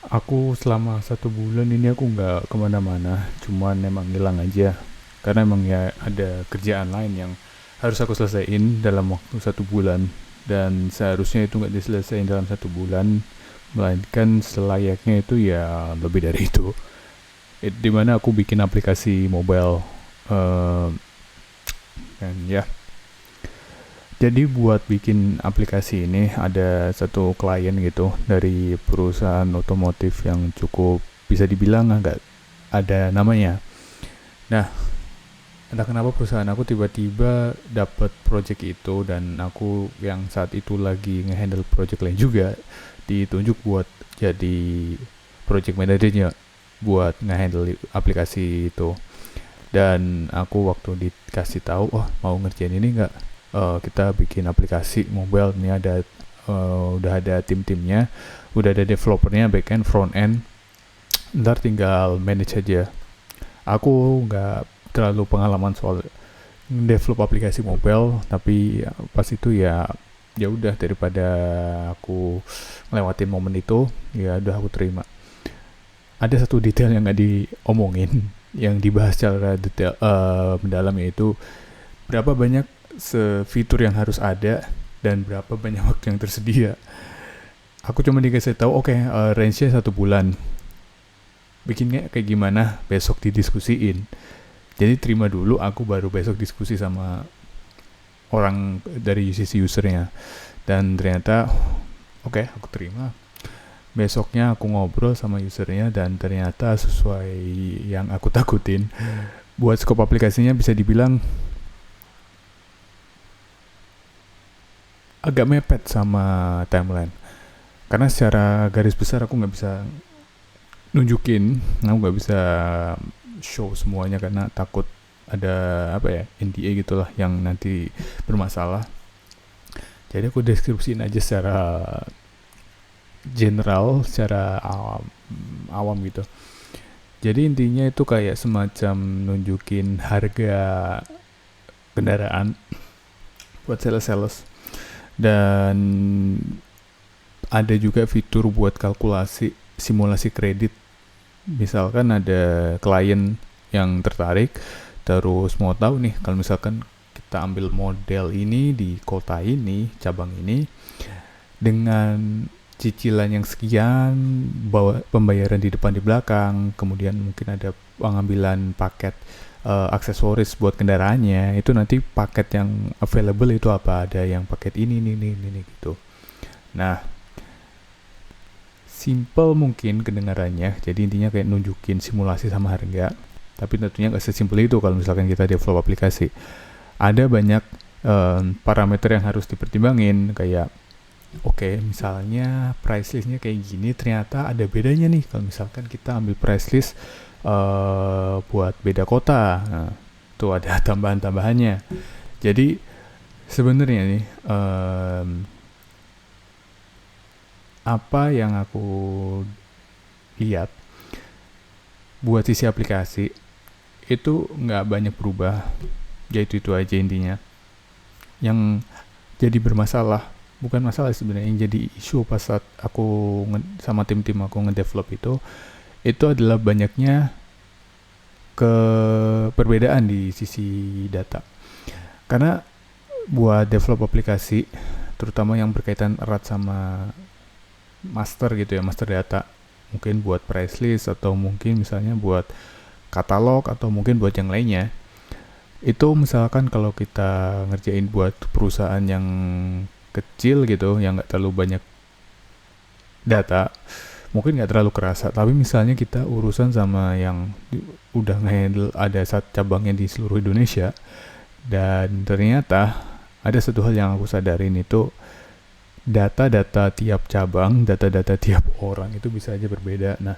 Aku selama 1 bulan ini aku nggak kemana-mana, cuman emang ngilang aja. Karena emang ya ada kerjaan lain yang harus aku selesaiin dalam waktu 1 bulan. Dan seharusnya itu nggak diselesaikan dalam 1 bulan, melainkan selayaknya itu ya lebih dari itu. Dimana aku bikin aplikasi mobile, eh, dan ya. Jadi buat bikin aplikasi ini ada satu klien gitu dari perusahaan otomotif yang cukup bisa dibilang agak ada namanya. Nah, entah kenapa perusahaan aku tiba-tiba dapat project itu dan aku yang saat itu lagi ngehandle project lain juga ditunjuk buat jadi project manajernya buat ngehandle aplikasi itu. Dan aku waktu dikasih tahu, oh mau ngerjain ini nggak? Kita bikin aplikasi mobile ini ada udah ada tim-timnya, udah ada developernya backend front end, ntar tinggal manage aja. Aku nggak terlalu pengalaman soal develop aplikasi mobile, tapi pas itu ya udah daripada aku ngelewatin momen itu, ya udah aku terima. Ada satu detail yang nggak diomongin, yang dibahas secara detail mendalam, yaitu berapa banyak fitur yang harus ada dan berapa banyak waktu yang tersedia. Aku cuma dikasih tahu, oke, range-nya 1 bulan. Bikinnya kayak gimana? Besok didiskusiin. Jadi terima dulu, aku baru besok diskusi sama orang dari sisi usernya. Dan ternyata, oke, aku terima. Besoknya aku ngobrol sama usernya dan ternyata sesuai yang aku takutin. Buat scope aplikasinya bisa dibilang agak mepet sama timeline. Karena secara garis besar aku nggak bisa nunjukin, aku nggak bisa show semuanya karena takut ada apa ya, NDA gitulah yang nanti bermasalah. Jadi aku deskripsiin aja secara general, secara awam gitu. Jadi intinya itu kayak semacam nunjukin harga kendaraan buat sales-sales, dan ada juga fitur buat kalkulasi simulasi kredit. Misalkan ada klien yang tertarik, terus mau tahu nih kalau misalkan kita ambil model ini di kota ini, cabang ini, dengan cicilan yang sekian, bawa pembayaran di depan di belakang, kemudian mungkin ada pengambilan paket aksesoris buat kendaraannya, itu nanti paket yang available itu apa, ada yang paket ini gitu. Nah, simple mungkin kedengarannya, jadi intinya kayak nunjukin simulasi sama harga, tapi tentunya nggak sesimpel itu kalau misalkan kita develop aplikasi. Ada banyak parameter yang harus dipertimbangin, kayak oke, misalnya price listnya kayak gini, ternyata ada bedanya nih kalau misalkan kita ambil price list buat beda kota. Nah, tuh ada tambahan-tambahannya. Jadi sebenarnya nih, apa yang aku lihat buat sisi aplikasi itu nggak banyak berubah, yaitu itu aja intinya. Yang jadi bermasalah, bukan masalah sebenarnya, yang jadi isu pas saat aku sama tim-tim aku ngedevelop itu adalah banyaknya ke perbedaan di sisi data. Karena buat develop aplikasi, terutama yang berkaitan erat sama master gitu ya, master data, mungkin buat price list atau mungkin misalnya buat katalog atau mungkin buat yang lainnya, itu misalkan kalau kita ngerjain buat perusahaan yang kecil gitu, yang nggak terlalu banyak data, mungkin nggak terlalu kerasa. Tapi misalnya kita urusan sama yang udah ngehandle ada cabangnya di seluruh Indonesia, dan ternyata ada satu hal yang aku sadarin, itu data-data tiap cabang, data-data tiap orang itu bisa aja berbeda. Nah,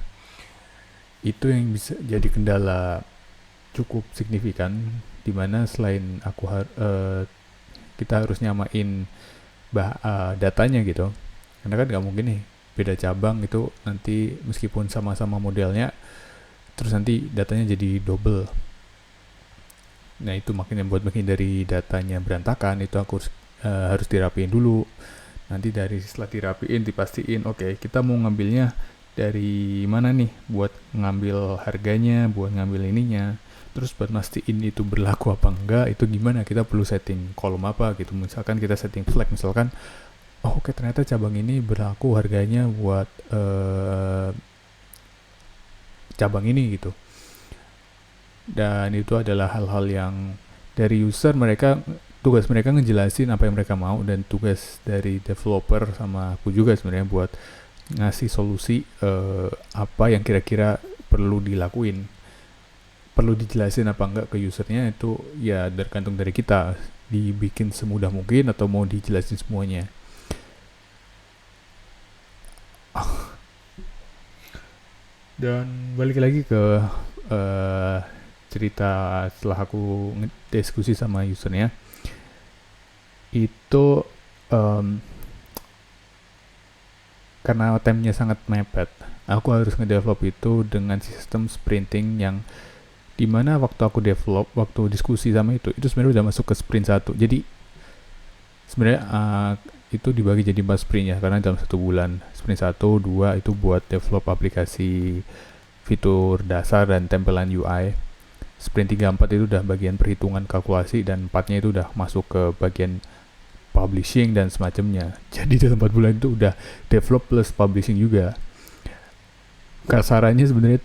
itu yang bisa jadi kendala cukup signifikan, dimana selain kita harus nyamain datanya gitu, karena kan nggak mungkin nih beda cabang itu nanti meskipun sama-sama modelnya, terus nanti datanya jadi double. Nah, itu makanya buat menghindari datanya berantakan, itu aku harus dirapiin dulu. Nanti setelah dirapiin, dipastiin oke, kita mau ngambilnya dari mana nih buat ngambil harganya, buat ngambil ininya. Terus buat mastiin itu berlaku apa enggak, itu gimana? Kita perlu setting kolom apa gitu. Misalkan kita setting flag, misalkan oh oke, ternyata cabang ini berlaku harganya buat cabang ini gitu. Dan itu adalah hal-hal yang dari user, tugas mereka ngejelasin apa yang mereka mau, dan tugas dari developer sama aku juga sebenarnya buat ngasih solusi apa yang kira-kira perlu dilakuin, perlu dijelasin apa enggak ke usernya. Itu ya tergantung dari kita, dibikin semudah mungkin atau mau dijelasin semuanya. Dan balik lagi ke cerita setelah aku diskusi sama usernya, itu karena timenya sangat mepet, aku harus ngedevelop itu dengan sistem sprinting yang dimana waktu diskusi sama itu sebenarnya udah masuk ke sprint 1. Jadi sebenarnya itu dibagi jadi 4 sprint ya, karena dalam 1 bulan. Sprint 1, 2 itu buat develop aplikasi fitur dasar dan tempelan UI. Sprint 3, 4 itu udah bagian perhitungan kalkulasi, dan 4-nya itu udah masuk ke bagian publishing dan semacamnya. Jadi dalam 4 bulan itu udah develop plus publishing juga. Kasarannya sebenarnya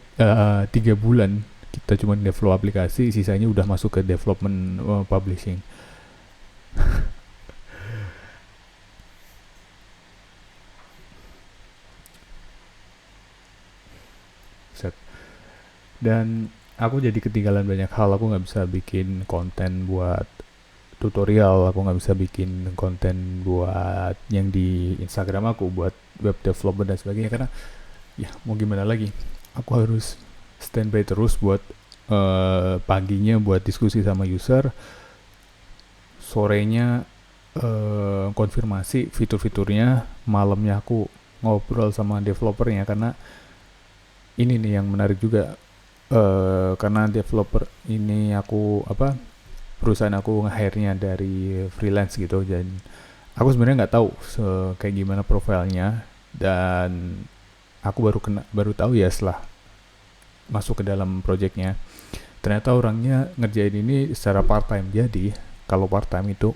3 bulan kita cuma develop aplikasi, sisanya udah masuk ke development publishing. Set. Dan aku jadi ketinggalan banyak hal. Aku nggak bisa bikin konten buat tutorial, aku nggak bisa bikin konten buat yang di Instagram aku buat web development dan sebagainya, karena ya mau gimana lagi, aku harus standby terus buat paginya buat diskusi sama user, sorenya konfirmasi fitur-fiturnya, malamnya aku ngobrol sama developernya. Karena ini nih yang menarik juga, karena developer ini perusahaan aku nge-hire-nya dari freelance gitu, dan aku sebenarnya nggak tahu kayak gimana profilnya, dan aku baru tahu ya setelah masuk ke dalam projectnya. Ternyata orangnya ngerjain ini secara part time. Jadi kalau part time itu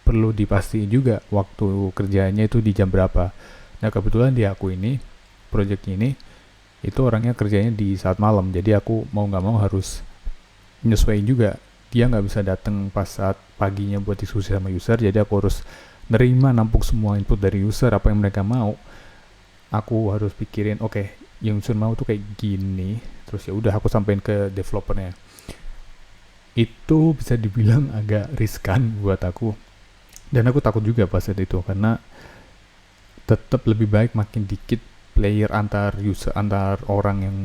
perlu dipastiin juga waktu kerjanya itu di jam berapa. Nah kebetulan di aku ini, project ini itu orangnya kerjanya di saat malam, jadi aku mau nggak mau harus nyesuaiin juga. Dia nggak bisa datang pas saat paginya buat diskusi sama user, jadi aku harus nampung semua input dari user, apa yang mereka mau. Aku harus pikirin, oke, yang user mau tuh kayak gini, terus ya udah aku sampein ke developernya. Itu bisa dibilang agak riskan buat aku, dan aku takut juga pas saat itu, karena tetap lebih baik makin dikit player antar orang yang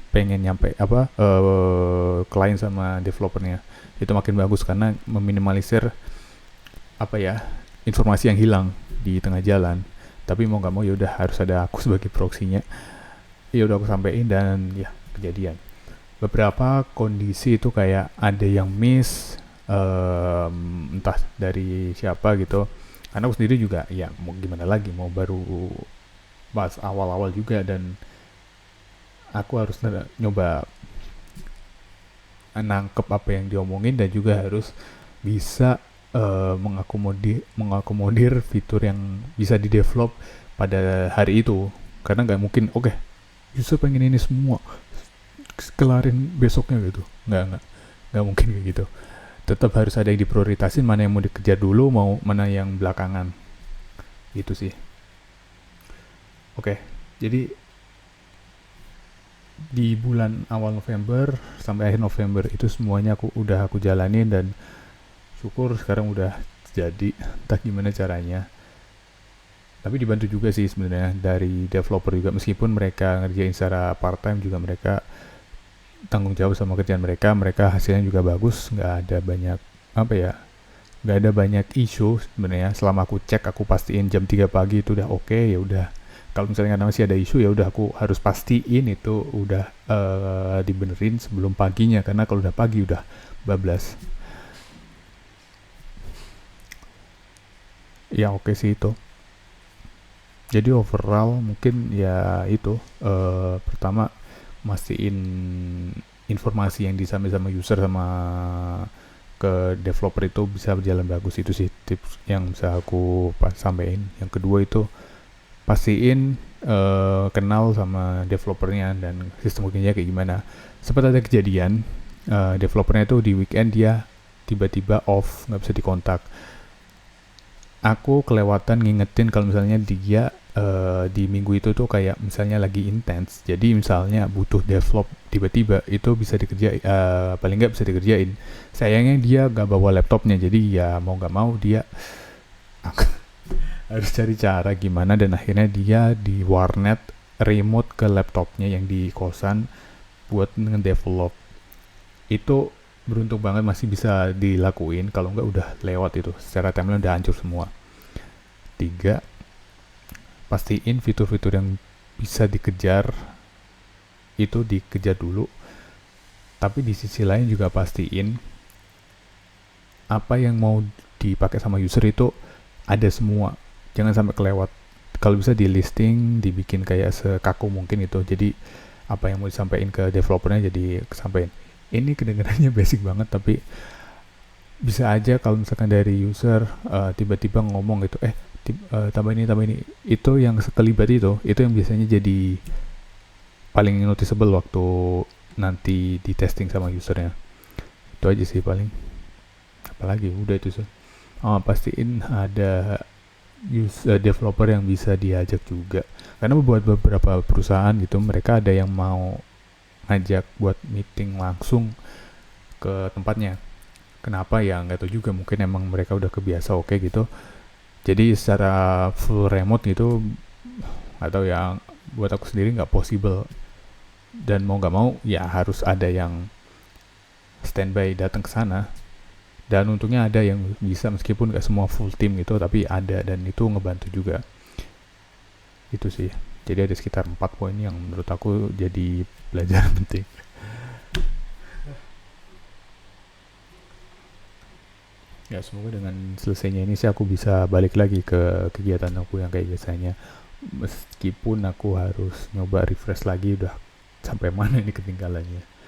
pengen nyampe klien sama developernya. Itu makin bagus karena meminimalisir informasi yang hilang di tengah jalan. Tapi mau nggak mau ya udah harus ada aku sebagai proxy-nya. Ya udah aku sampein, dan ya kejadian. Beberapa kondisi itu kayak ada yang miss, entah dari siapa gitu. Karena aku sendiri juga ya mau gimana lagi, mau baru pas awal-awal juga, dan aku harus nyoba nangkep apa yang diomongin, dan juga harus bisa mengakomodir fitur yang bisa di-develop pada hari itu. Karena nggak mungkin user pengen ini semua kelarin besoknya gitu, nggak mungkin kayak gitu. Tetap harus ada yang diprioritasin, mana yang mau dikejar dulu, mana yang belakangan gitu sih. Jadi di bulan awal November sampai akhir November itu semuanya udah aku jalanin, dan syukur sekarang udah jadi. Entah gimana caranya, tapi dibantu juga sih sebenarnya dari developer juga, meskipun mereka ngerjain secara part time juga, mereka tanggung jawab sama kerjaan mereka hasilnya juga bagus, nggak ada banyak isu sebenarnya. Selama aku cek, aku pastiin jam 3 pagi itu udah oke, ya udah. Kalau misalnya masih ada isu, ya udah aku harus pastiin itu udah dibenerin sebelum paginya, karena kalau udah pagi udah bablas. Ya oke sih itu. Jadi overall mungkin ya itu, pertama mastiin informasi yang disampaikan sama user sama ke developer itu bisa berjalan bagus. Itu sih tips yang bisa aku sampaikan. Yang kedua itu pastiin kenal sama developernya dan sistem kerjanya kayak gimana. Sempat ada kejadian developernya itu di weekend dia tiba-tiba off, nggak bisa dikontak. Aku kelewatan ngingetin kalau misalnya dia di minggu itu tuh kayak misalnya lagi intens, jadi misalnya butuh develop tiba-tiba itu bisa dikerjain, paling nggak bisa dikerjain. Sayangnya dia gak bawa laptopnya, jadi ya mau nggak mau dia harus cari cara gimana, dan akhirnya dia di warnet remote ke laptopnya yang di kosan buat ngedevelop. Itu beruntung banget masih bisa dilakuin, kalau nggak udah lewat itu, secara timeline udah hancur semua. Tiga, pastiin fitur-fitur yang bisa dikejar itu dikejar dulu, tapi di sisi lain juga pastiin apa yang mau dipakai sama user itu ada semua, jangan sampai kelewat. Kalau bisa di listing, dibikin kayak sekaku mungkin itu, jadi apa yang mau disampaikan ke developernya jadi kesampaian. Ini kedengarannya basic banget, tapi bisa aja kalau misalkan dari user tiba-tiba ngomong gitu, tambah ini, itu yang sekelibat itu yang biasanya jadi paling noticeable waktu nanti di testing sama usernya. Itu aja sih paling, apalagi udah itu sih. Pastiin ada developer yang bisa diajak juga, karena buat beberapa perusahaan gitu mereka ada yang mau ngajak buat meeting langsung ke tempatnya. Kenapa ya nggak tahu juga, mungkin emang mereka udah kebiasa oke gitu, jadi secara full remote gitu nggak tahu ya, buat aku sendiri nggak possible. Dan mau nggak mau ya harus ada yang standby datang ke sana. Dan untungnya ada yang bisa, meskipun nggak semua full team gitu, tapi ada, dan itu ngebantu juga. Itu sih. Jadi ada sekitar 4 poin yang menurut aku jadi pelajaran penting. Ya semoga dengan selesainya ini sih aku bisa balik lagi ke kegiatan aku yang kayak biasanya. Meskipun aku harus nyoba refresh lagi udah sampai mana ini ketinggalannya.